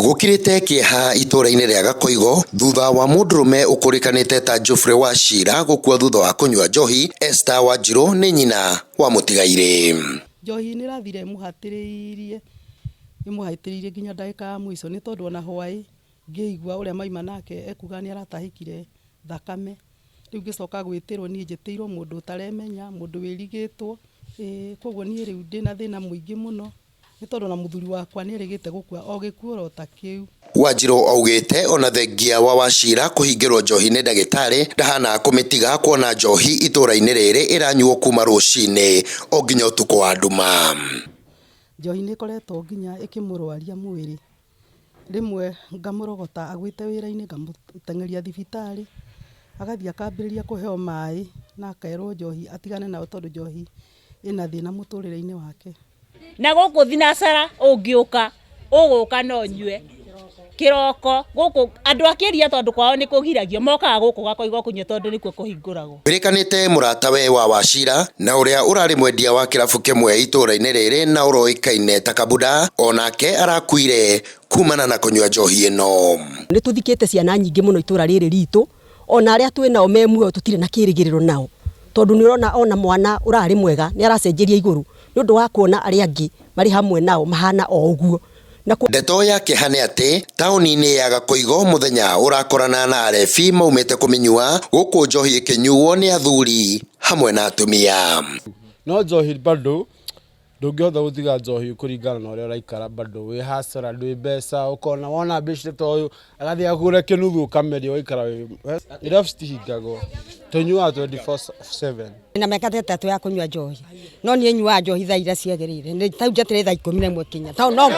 Gukirite kieha itura-ini ria Gakoigo thutha wa mundurume ukurikanite ta Geoffrey Wachira gukua thutha wa kunywa njohi. Esther Wanjiru ni nyina wa mutigaire. Njohi ni rathire muhatiriirie nginya ndagika ya mwico ni tondu ona hwai ngiigua uria maima nake ekuga ni aratahikire thakame. Riu ngicoka gwitirwo ni njitirwo mundu utaremenya mundu wirigitwo koguo ni riu ndina thina muingi muno ni tondu na muthuri wakwa ni erigite gukua o gikuo ta kiu. Wanjiru augite ona thengia wa Wachira kuhingirwo njohi ni ndagitari ndahana kumitiga kuona njohi itura-ini riri iranyuo kuma rucini o nginya utuku wa nduma. Njohi ni koretwo nginya ikimurwaria mwiri, rimwe ngamurogota agwite wira-ini ngamutengeria thibitari agathia akambiriria kuheo mai na akairwo njohi atigane nao tondu njohi ina thina muturire-ini wake. Na guku thinacara ungiuka uguka no nyue kiroko guku andu akiria tondu kwao ni kugiragio mokaga guku Gakoigo kunywa tondu nikuo kuhinguragwo. Birikanite muratawe wa Wachira na uria urari mwendia wa kirabu kimwe itura-ini riri na uroikaine ta Kabuda onake arakuire kumana na kunywa njohi ino. Ni tuthikite ciana nyingi muno itura riri ritu ona aria twinao me muoyo tutire na kirigiriro nao tondu ni urona ona mwana urari mwega ni aracenjeria iguru ni undu wa kuona aria angi mari hamwe nao mahana o uguo. Ndeto yake hane ati tauni-ini ya Gakoigo muthenya urakorana na arefi maumite kuminyua guku njohi ikinyuo ni athuri hamwe na atumia. No njohi bado ndungihotha gutiga njohi kuringana na uria uraikara bado wi hasara ndwi mbeca ukona wona mbeca ta uyu agathi agure kinuthu ukameria uikara irabu citihingagwo tunyuaga 24/7 na miaka 3 ya kunywa njohi no ni nyua njohi thaa iria ciagirire ni tau njatire thaa 11 kinya tau no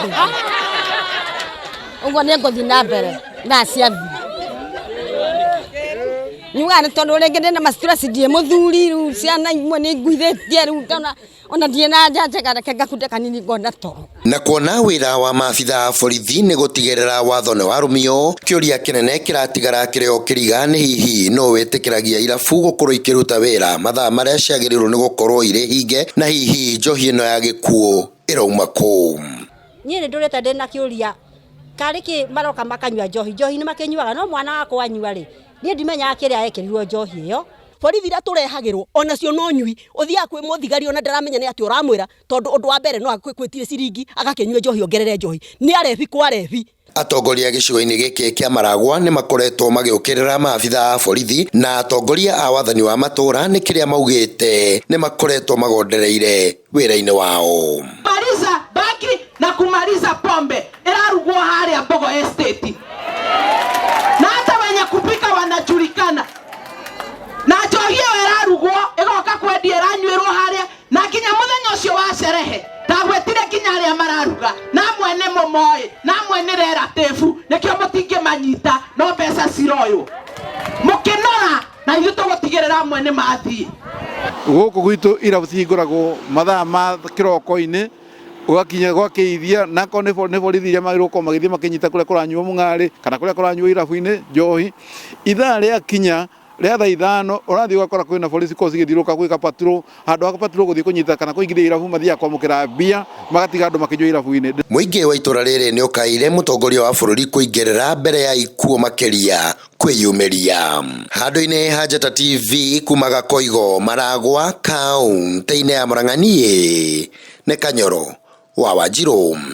uguo ni ngothi na mbere na ciathi nyua ni tondu ringi ndina ma-stress ndie muthuri riu ciana imwe ni nguithitie riu ona ndie na njanja reke ngakunde kanini ngona toro. Na kuona wira wa maabitha a borithi ni gutigirira watho ni warumio, kiuria kinene kiratigara kirio kiriga ni hihi no witikiragia irabu gukorwo ikiruta wira mathaa maria ciagirirwo ni gukorwo iri hinge na hihi njohi ino ya gikuo irauma ku. Nie ni ndurete ndina kiuria kariki maroka makanywa njohi ni makinyuaga no mwana wakwa anyua ri ni ndimenya kiria ekirirwo njohi iyo. Borithi ira turehagirwo ona cio no nyui uthia kwi muthigari ona ndaramenya ni ati uramwira tondu undu wa mbere no akwitire ciringi agakenyua njohi ongerere njohi ni arefi kwa arefi. Atongoria gicigo-ini giki kia Maragwa ni makoretwo magiukirira maabitha a borithi na atongoria a wathani wa matura ni kiria maugite ni makoretwo magondereire wira-ini wao. Kumaliza baki na kumaliza pombe irarugwo haria Mbogo Estate na hata wenye kupika wanajulikana na njohi iyo irarugwo igoka kwendia iranyuirwo haria na kinya muthenya ucio wa sherehe tagwetire kinya aria mararuga na mwene mumoi na mwene relative nikio mutingimanyita no mbeca ciroyo mukinora na ithu tugutigirira mwene mathii guku gwitu irabu cihinguragwo mathaa ma kiroko-ini ugakinya gwakiithia na ko ni borithi iria magirwo ko magithie makinyita kuria kuranyuo mung'ari kana kuria kuranyuo irabu-ini njohi ithaa ria kinya ria thaa 5 urathi ugakora kwina borithi ko cigithiruka gwika patrol handu ha patrol guthii kunyita kana kuingithia irabu mathia kwamukira mbia magatiga andu makinyua irabu-ini. Muingi wa itura riri ni ukaire mutongoria wa bururi kuingirira mbere ya ikuo makiria kwiyumiria. Handu-ini ha Njata TV kuma Gakoigo Maragwa kaunti-ini ya Murang'a ni Kanyoro wa Wanjiru.